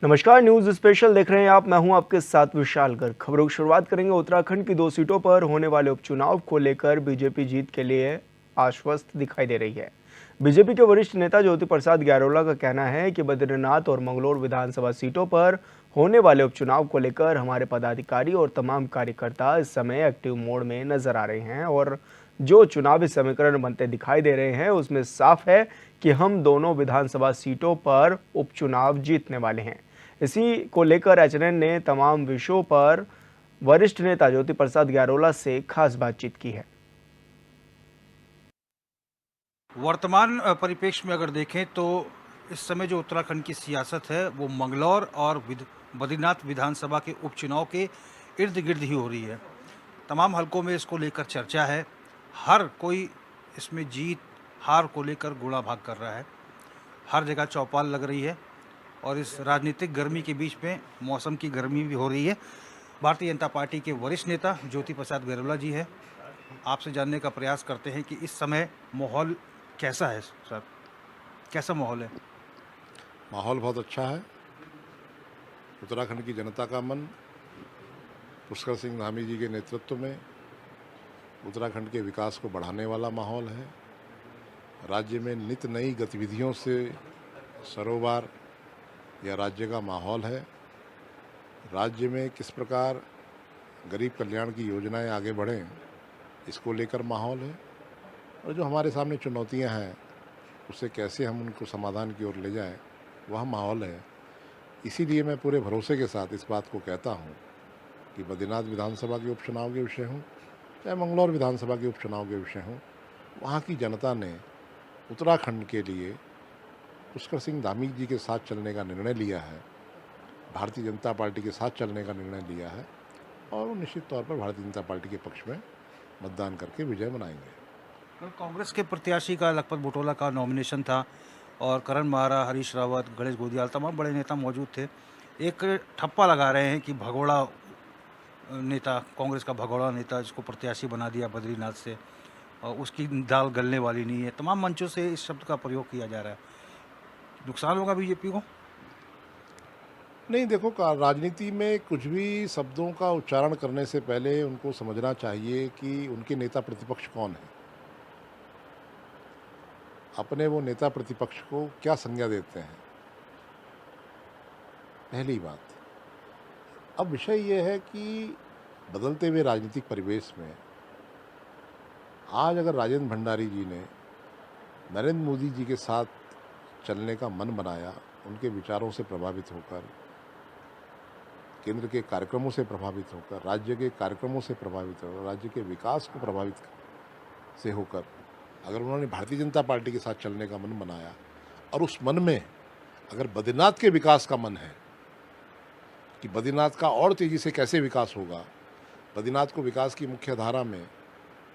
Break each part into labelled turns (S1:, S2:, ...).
S1: नमस्कार, news special देख रहे हैं आप। मैं हूं आपके साथ विशाल गर्ग। खबरों की शुरुआत करेंगे। उत्तराखंड की 2 सीटों पर होने वाले उपचुनाव को लेकर बीजेपी जीत के लिए आश्वस्त दिखाई दे रही है। बीजेपी के वरिष्ठ नेता ज्योति प्रसाद ग्यारोला का कहना है कि बद्रीनाथ और मंगलौर विधानसभा सीटों पर होने वाले उपचुनाव को लेकर हमारे पदाधिकारी और तमाम कार्यकर्ता इस समय एक्टिव मोड में नजर आ रहे हैं और जो चुनावी समीकरण बनते दिखाई दे रहे हैं उसमें साफ है कि हम दोनों विधानसभा सीटों पर उपचुनाव जीतने वाले हैं। इसी को लेकर एचएनएन ने तमाम विषयों पर वरिष्ठ नेता ज्योति प्रसाद ग्यारोला से खास बातचीत की है।
S2: वर्तमान परिप्रेक्ष्य में अगर देखें तो इस समय जो उत्तराखंड की सियासत है वो मंगलौर और बद्रीनाथ विधानसभा के उपचुनाव के इर्द गिर्द ही हो रही है। तमाम हलकों में इसको लेकर चर्चा है। हर कोई इसमें जीत हार को लेकर गुणा भाग कर रहा है। हर जगह चौपाल लग रही है और इस राजनीतिक गर्मी के बीच में मौसम की गर्मी भी हो रही है। भारतीय जनता पार्टी के वरिष्ठ नेता ज्योति प्रसाद गैरोला जी है। आपसे जानने का प्रयास करते हैं कि इस समय माहौल कैसा है सर? कैसा माहौल है?
S3: माहौल बहुत अच्छा है। उत्तराखंड की जनता का मन पुष्कर सिंह धामी जी के नेतृत्व में उत्तराखंड के विकास को बढ़ाने वाला माहौल है। राज्य में नित नई गतिविधियों से सरोबार या राज्य का माहौल है। राज्य में किस प्रकार गरीब कल्याण की योजनाएं आगे बढ़ें, इसको लेकर माहौल है। और जो हमारे सामने चुनौतियां हैं उससे कैसे हम उनको समाधान की ओर ले जाएं, वह माहौल है। इसीलिए मैं पूरे भरोसे के साथ इस बात को कहता हूं कि बद्रीनाथ विधानसभा के उपचुनाव के विषय हों चाहे मंगलौर विधानसभा के उपचुनाव के विषय हों, वहाँ की जनता ने उत्तराखंड के लिए पुष्कर सिंह धामी जी के साथ चलने का निर्णय लिया है, भारतीय जनता पार्टी के साथ चलने का निर्णय लिया है और वो निश्चित तौर पर भारतीय जनता पार्टी के पक्ष में मतदान करके विजय मनाएंगे।
S2: कल कांग्रेस के प्रत्याशी का लखपत बुटोला का नॉमिनेशन था और करण माहरा, हरीश रावत, गणेश गोदियाल तमाम बड़े नेता मौजूद थे। एक ठप्पा लगा रहे हैं कि भगोड़ा नेता, कांग्रेस का भगोड़ा नेता जिसको प्रत्याशी बना दिया बद्रीनाथ से, और उसकी दाल गलने वाली नहीं है। तमाम मंचों से इस शब्द का प्रयोग किया जा रहा है। नुकसान होगा बीजेपी को?
S3: नहीं, देखो, राजनीति में कुछ भी शब्दों का उच्चारण करने से पहले उनको समझना चाहिए कि उनके नेता प्रतिपक्ष कौन है, अपने वो नेता प्रतिपक्ष को क्या संज्ञा देते हैं, पहली बात। अब विषय ये है कि बदलते हुए राजनीतिक परिवेश में आज अगर राजेंद्र भंडारी जी ने नरेंद्र मोदी जी के साथ चलने का मन बनाया, उनके विचारों से प्रभावित होकर, केंद्र के कार्यक्रमों से प्रभावित होकर, राज्य के कार्यक्रमों से प्रभावित होकर, राज्य के विकास को प्रभावित से होकर अगर उन्होंने भारतीय जनता पार्टी के साथ चलने का मन बनाया और उस मन में अगर बद्रीनाथ के विकास का मन है कि बद्रीनाथ का और तेज़ी से कैसे विकास होगा, बद्रीनाथ को विकास की मुख्य धारा में,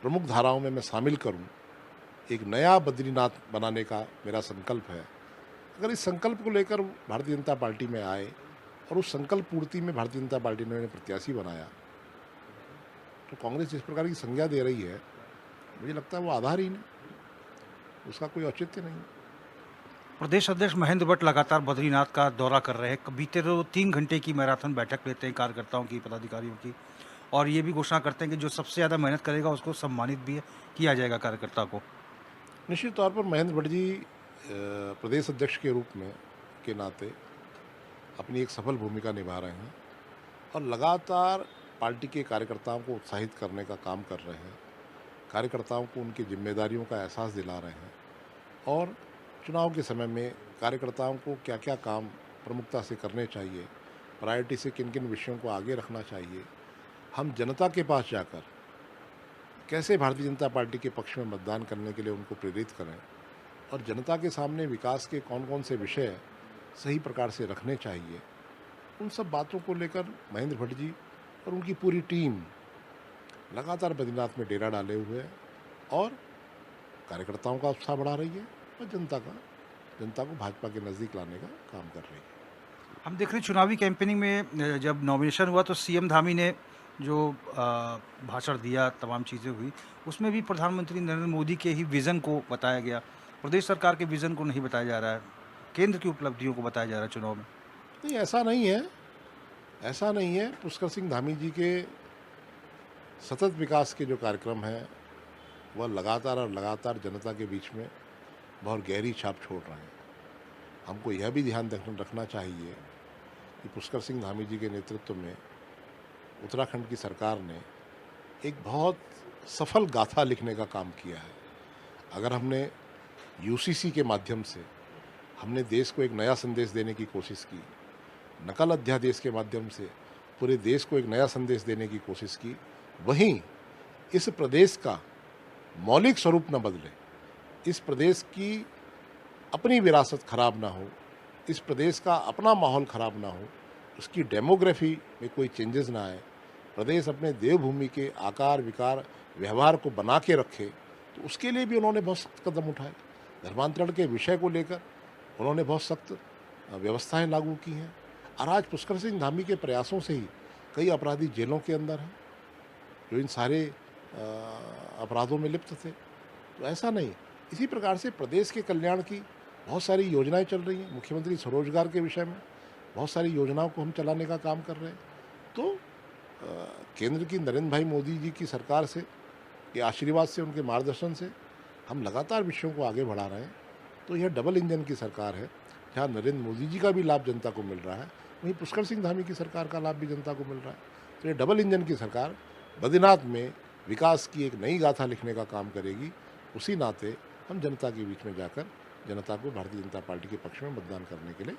S3: प्रमुख धाराओं में मैं शामिल करूं, एक नया बद्रीनाथ बनाने का मेरा संकल्प है। अगर इस संकल्प को लेकर भारतीय जनता पार्टी में आए और उस संकल्प पूर्ति में भारतीय जनता पार्टी ने उन्हें प्रत्याशी बनाया, तो कांग्रेस जिस प्रकार की संज्ञा दे रही है, मुझे लगता है वो आधारहीन है, उसका कोई औचित्य नहीं।
S2: प्रदेश अध्यक्ष महेंद्र भट्ट लगातार बद्रीनाथ का दौरा कर रहे हैं। बीते रोज 3 घंटे की मैराथन बैठक लेते हैं कार्यकर्ताओं की, पदाधिकारियों की, और ये भी घोषणा करते हैं कि जो सबसे ज़्यादा मेहनत करेगा उसको सम्मानित भी किया जाएगा कार्यकर्ता को।
S3: निश्चित तौर पर महेंद्र भट्ट जी प्रदेश अध्यक्ष के रूप में के नाते अपनी एक सफल भूमिका निभा रहे हैं और लगातार पार्टी के कार्यकर्ताओं को उत्साहित करने का काम कर रहे हैं, कार्यकर्ताओं को उनकी जिम्मेदारियों का एहसास दिला रहे हैं और चुनाव के समय में कार्यकर्ताओं को क्या क्या काम प्रमुखता से करने चाहिए, प्रायोरिटी से किन किन विषयों को आगे रखना चाहिए, हम जनता के पास जाकर कैसे भारतीय जनता पार्टी के पक्ष में मतदान करने के लिए उनको प्रेरित करें और जनता के सामने विकास के कौन कौन से विषय सही प्रकार से रखने चाहिए, उन सब बातों को लेकर महेंद्र भट्ट जी और उनकी पूरी टीम लगातार बद्रीनाथ में डेरा डाले हुए है और कार्यकर्ताओं का उत्साह बढ़ा रही है और जनता को भाजपा के नज़दीक लाने का काम कर रही है।
S2: हम देख रहे हैं चुनावी कैंपेनिंग में जब नॉमिनेशन हुआ तो सीएम धामी ने जो भाषण दिया, तमाम चीज़ें हुई, उसमें भी प्रधानमंत्री नरेंद्र मोदी के ही विज़न को बताया गया। प्रदेश सरकार के विज़न को नहीं बताया जा रहा है, केंद्र की उपलब्धियों को बताया जा रहा है चुनाव में।
S3: नहीं, ऐसा नहीं है, ऐसा नहीं है। पुष्कर सिंह धामी जी के सतत विकास के जो कार्यक्रम हैं वह लगातार और लगातार जनता के बीच में बहुत गहरी छाप छोड़ रहे हैं। हमको यह भी ध्यान रखना चाहिए कि पुष्कर सिंह धामी जी के नेतृत्व में उत्तराखंड की सरकार ने एक बहुत सफल गाथा लिखने का काम किया है। अगर हमने यूसीसी के माध्यम से हमने देश को एक नया संदेश देने की कोशिश की, नकल अध्यादेश के माध्यम से पूरे देश को एक नया संदेश देने की कोशिश की, वहीं इस प्रदेश का मौलिक स्वरूप न बदले, इस प्रदेश की अपनी विरासत खराब ना हो, इस प्रदेश का अपना माहौल खराब ना हो, उसकी डेमोग्राफी में कोई चेंजेस ना आए, प्रदेश अपने देवभूमि के आकार विकार व्यवहार को बना के रखे, तो उसके लिए भी उन्होंने बहुत सख्त कदम उठाए। धर्मांतरण के विषय को लेकर उन्होंने बहुत सख्त व्यवस्थाएं लागू की हैं और आज पुष्कर सिंह धामी के प्रयासों से ही कई अपराधी जेलों के अंदर हैं जो इन सारे अपराधों में लिप्त थे। तो ऐसा नहीं, इसी प्रकार से प्रदेश के कल्याण की बहुत सारी योजनाएं चल रही हैं। मुख्यमंत्री स्वरोजगार के विषय में बहुत सारी योजनाओं को हम चलाने का काम कर रहे हैं। तो केंद्र की नरेंद्र भाई मोदी जी की सरकार से, के आशीर्वाद से, उनके मार्गदर्शन से हम लगातार विषयों को आगे बढ़ा रहे हैं। तो यह डबल इंजन की सरकार है, जहाँ नरेंद्र मोदी जी का भी लाभ जनता को मिल रहा है, वहीं पुष्कर सिंह धामी की सरकार का लाभ भी जनता को मिल रहा है। तो ये डबल इंजन की सरकार बद्रीनाथ में विकास की एक नई गाथा लिखने का काम करेगी। उसी नाते हम जनता के बीच में जाकर जनता को भारतीय जनता पार्टी के पक्ष में मतदान करने के लिए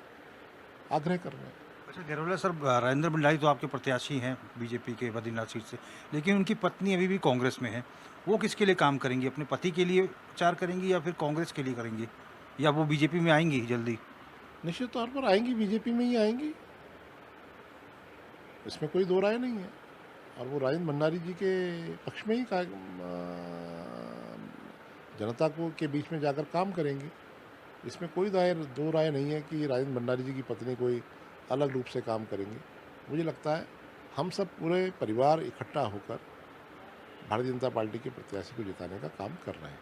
S3: आग्रह कर रहे हैं।
S2: अच्छा गैरोला सर, राजेंद्र भंडारी तो आपके प्रत्याशी हैं बीजेपी के बद्रीनाथ सीट से, लेकिन उनकी पत्नी अभी भी कांग्रेस में है। वो किसके लिए काम करेंगी? अपने पति के लिए प्रचार करेंगी या फिर कांग्रेस के लिए करेंगी, या वो बीजेपी में आएंगी जल्दी?
S3: निश्चित तौर पर आएंगी, बीजेपी में ही आएंगी, इसमें कोई दो राय नहीं है। और वो राजेंद्र भंडारी जी के पक्ष में ही जनता को के बीच में जाकर काम करेंगे। इसमें कोई दो राय नहीं है कि राजेंद्र भंडारी जी की पत्नी कोई अलग रूप से काम करेंगे। मुझे लगता है हम सब पूरे परिवार इकट्ठा होकर भारतीय जनता पार्टी के प्रत्याशी को जिताने का काम कर रहे हैं।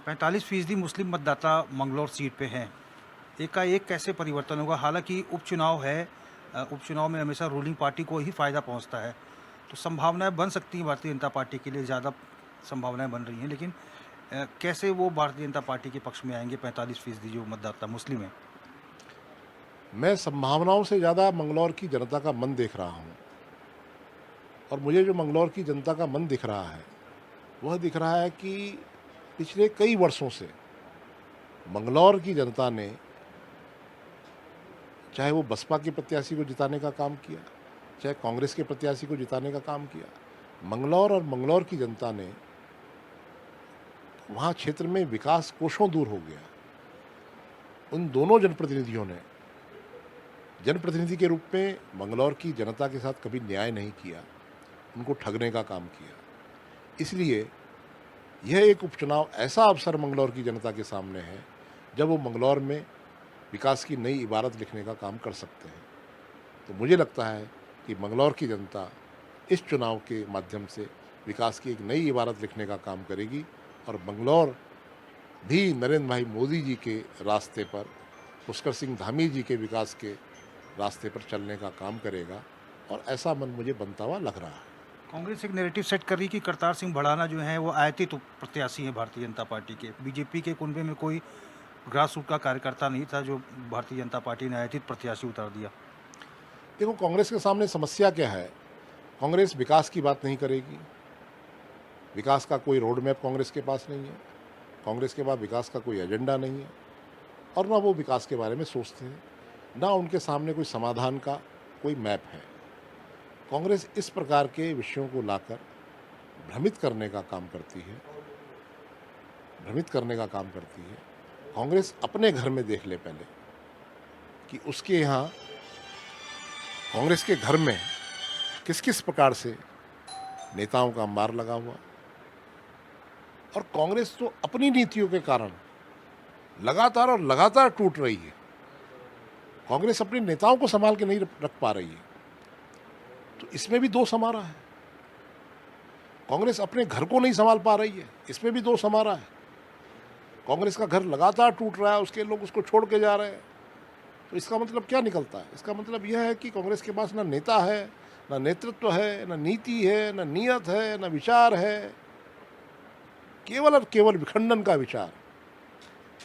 S2: 45% मुस्लिम मतदाता मंगलौर सीट पे हैं। एकाएक कैसे परिवर्तन होगा? हालांकि उपचुनाव है, उपचुनाव में हमेशा रूलिंग पार्टी को ही फायदा पहुंचता है, तो संभावनाएं बन सकती हैं भारतीय जनता पार्टी के लिए, ज़्यादा संभावनाएं बन रही हैं। लेकिन कैसे वो भारतीय जनता पार्टी के पक्ष में आएंगे 45% जो मतदाता मुस्लिम हैं?
S3: मैं संभावनाओं से ज़्यादा मंगलौर की जनता का मन देख रहा हूँ, और मुझे जो मंगलौर की जनता का मन दिख रहा है वह दिख रहा है कि पिछले कई वर्षों से मंगलौर की जनता ने, चाहे वो बसपा के प्रत्याशी को जिताने का काम किया, चाहे कांग्रेस के प्रत्याशी को जिताने का काम किया, मंगलौर और मंगलौर की जनता ने वहाँ क्षेत्र में विकास कोसों दूर हो गया। उन दोनों जनप्रतिनिधियों ने जनप्रतिनिधि के रूप में मंगलौर की जनता के साथ कभी न्याय नहीं किया, उनको ठगने का काम किया। इसलिए यह एक उपचुनाव ऐसा अवसर मंगलौर की जनता के सामने है जब वो मंगलौर में विकास की नई इबारत लिखने का काम कर सकते हैं। तो मुझे लगता है कि मंगलौर की जनता इस चुनाव के माध्यम से विकास की एक नई इबारत लिखने का काम करेगी, और मंगलौर भी नरेंद्र भाई मोदी जी के रास्ते पर, पुष्कर सिंह धामी जी के विकास के रास्ते पर चलने का काम करेगा, और ऐसा मन मुझे बनता हुआ लग रहा है।
S2: कांग्रेस एक नैरेटिव सेट कर रही कि करतार सिंह भड़ाना जो है वो आयतित प्रत्याशी हैं भारतीय जनता पार्टी के। बीजेपी के कुनबे में कोई ग्रास रूट का कार्यकर्ता नहीं था जो भारतीय जनता पार्टी ने आयतित प्रत्याशी उतार दिया।
S3: देखो, कांग्रेस के सामने समस्या क्या है? कांग्रेस विकास की बात नहीं करेगी, विकास का कोई रोड मैप कांग्रेस के पास नहीं है, कांग्रेस के पास विकास का कोई एजेंडा नहीं है, और ना वो विकास के बारे में सोचते हैं, ना उनके सामने कोई समाधान का कोई मैप है। कांग्रेस इस प्रकार के विषयों को लाकर भ्रमित करने का काम करती है, भ्रमित करने का काम करती है। कांग्रेस अपने घर में देख ले पहले कि उसके यहाँ कांग्रेस के घर में किस किस प्रकार से नेताओं का अंबार लगा हुआ, और कांग्रेस तो अपनी नीतियों के कारण लगातार और लगातार टूट रही है। कांग्रेस अपने नेताओं को संभाल के नहीं रख पा रही है, तो इसमें भी दोष हमारा है। कांग्रेस अपने घर को नहीं संभाल पा रही है, इसमें भी दोष हमारा है। कांग्रेस का घर लगातार टूट रहा है, उसके लोग उसको छोड़ के जा रहे हैं, तो इसका मतलब क्या निकलता है? इसका मतलब यह है कि कांग्रेस के पास ना नेता है, ना नेतृत्व है, ना नीति है, ना नियत है, ना विचार है, केवल और केवल विखंडन का विचार,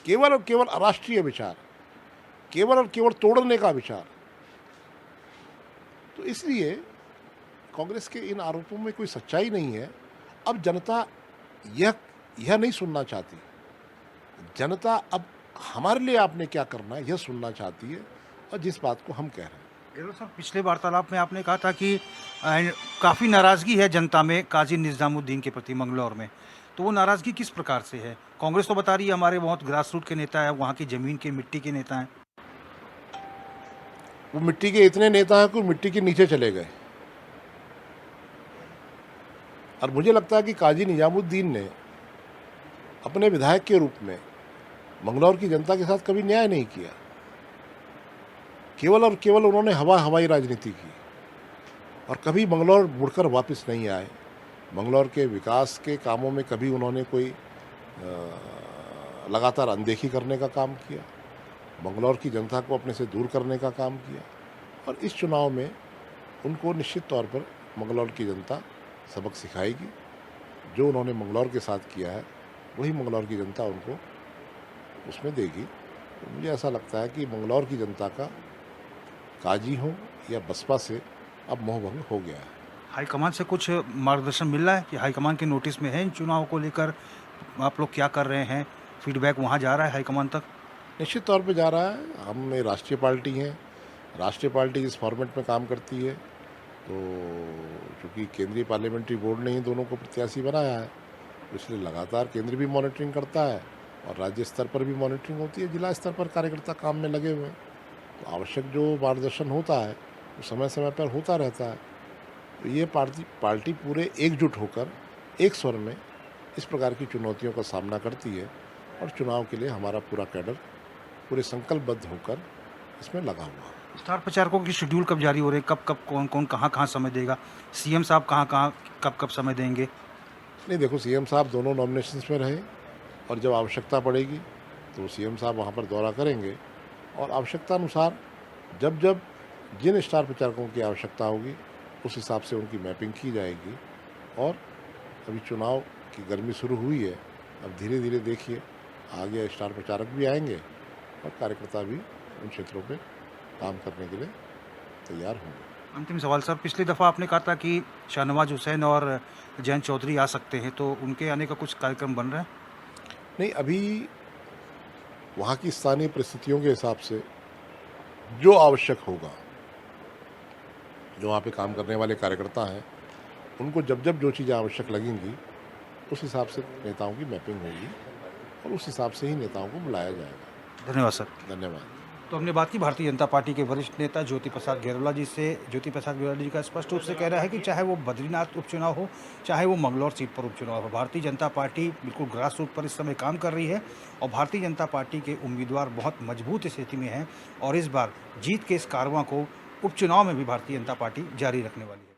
S3: केवल और केवल अराष्ट्रीय विचार, केवल और केवल तोड़ने का विचार। तो इसलिए कांग्रेस के इन आरोपों में कोई सच्चाई नहीं है। अब जनता यह नहीं सुनना चाहती। जनता अब हमारे लिए आपने क्या करना है यह सुनना चाहती है, और जिस बात को हम कह रहे हैं।
S2: गेहलोत साहब, पिछले वार्तालाप में आपने कहा था कि काफ़ी नाराज़गी है जनता में काजी निज़ामुद्दीन के प्रति मंगलौर में। तो वो नाराज़गी किस प्रकार से है? कांग्रेस तो बता रही है हमारे बहुत ग्रास रूट के नेता हैं, वहाँ की ज़मीन के मिट्टी के नेता हैं।
S3: वो मिट्टी के इतने नेता हैं कि मिट्टी के नीचे चले गए। और मुझे लगता है कि काजी निजामुद्दीन ने अपने विधायक के रूप में मंगलौर की जनता के साथ कभी न्याय नहीं किया। केवल और केवल उन्होंने हवाई राजनीति की और कभी मंगलौर मुड़कर वापस नहीं आए। मंगलौर के विकास के कामों में कभी उन्होंने कोई लगातार अनदेखी करने का काम किया, मंगलौर की जनता को अपने से दूर करने का काम किया। और इस चुनाव में उनको निश्चित तौर पर मंगलौर की जनता सबक सिखाएगी। जो उन्होंने मंगलौर के साथ किया है वही मंगलौर की जनता उनको उसमें देगी। तो मुझे ऐसा लगता है कि मंगलौर की जनता का काजी हो या बसपा से अब मोहभंग हो गया है।
S2: हाईकमान से कुछ मार्गदर्शन मिल रहा है कि हाईकमान के नोटिस में है इन चुनाव को लेकर आप लोग क्या कर रहे हैं? फीडबैक वहाँ जा रहा है हाईकमान तक?
S3: निश्चित तौर पे जा रहा है। हम एक राष्ट्रीय पार्टी हैं, राष्ट्रीय पार्टी इस फॉर्मेट में काम करती है। तो चूँकि केंद्रीय पार्लियामेंट्री बोर्ड ने ही दोनों को प्रत्याशी बनाया है, इसलिए लगातार केंद्र भी मॉनिटरिंग करता है और राज्य स्तर पर भी मॉनिटरिंग होती है। जिला स्तर पर कार्यकर्ता काम में लगे हुए हैं, तो आवश्यक जो मार्गदर्शन होता है वो समय समय पर होता रहता है। तो ये पार्टी पूरे एकजुट होकर एक स्वर में इस प्रकार की चुनौतियों का सामना करती है और चुनाव के लिए हमारा पूरा कैडर पूरे संकल्पबद्ध होकर इसमें लगा हुआ है।
S2: स्टार प्रचारकों की शेड्यूल कब जारी हो रही है? कब कब कौन कौन कहाँ समय देगा? सीएम साहब कहाँ कब कब समय देंगे?
S3: नहीं, देखो, सीएम साहब दोनों नॉमिनेशंस में रहे और जब आवश्यकता पड़ेगी तो सीएम साहब वहाँ पर दौरा करेंगे और आवश्यकता अनुसार जब जब जिन स्टार प्रचारकों की आवश्यकता होगी उस हिसाब से उनकी मैपिंग की जाएगी। और अभी चुनाव की गर्मी शुरू हुई है, अब धीरे धीरे देखिए आगे स्टार प्रचारक भी आएंगे और कार्यकर्ता भी उन क्षेत्रों पे काम करने के लिए तैयार होंगे।
S2: अंतिम सवाल सर, पिछली दफ़ा आपने कहा था कि शाहनवाज हुसैन और जयंत चौधरी आ सकते हैं, तो उनके आने का कुछ कार्यक्रम बन रहा है?
S3: नहीं, अभी वहाँ की स्थानीय परिस्थितियों के हिसाब से जो आवश्यक होगा, जो वहाँ पे काम करने वाले कार्यकर्ता हैं उनको जब जब जो चीज़ें आवश्यक लगेंगी उस हिसाब से नेताओं की मैपिंग होगी और उस हिसाब से ही नेताओं को बुलाया जाएगा।
S2: धन्यवाद सर।
S3: धन्यवाद।
S2: तो हमने बात की भारतीय जनता पार्टी के वरिष्ठ नेता ज्योति प्रसाद गेरोला जी से। ज्योति प्रसाद गेरोला जी का स्पष्ट रूप से कह रहा है कि चाहे वो बद्रीनाथ उपचुनाव हो, चाहे वो मंगलौर सीट पर उपचुनाव हो, भारतीय जनता पार्टी बिल्कुल ग्रास रूट पर इस समय काम कर रही है और भारतीय जनता पार्टी के उम्मीदवार बहुत मजबूत स्थिति में हैं और इस बार जीत के इस कारवां को उपचुनाव में भी भारतीय जनता पार्टी जारी रखने वाली है।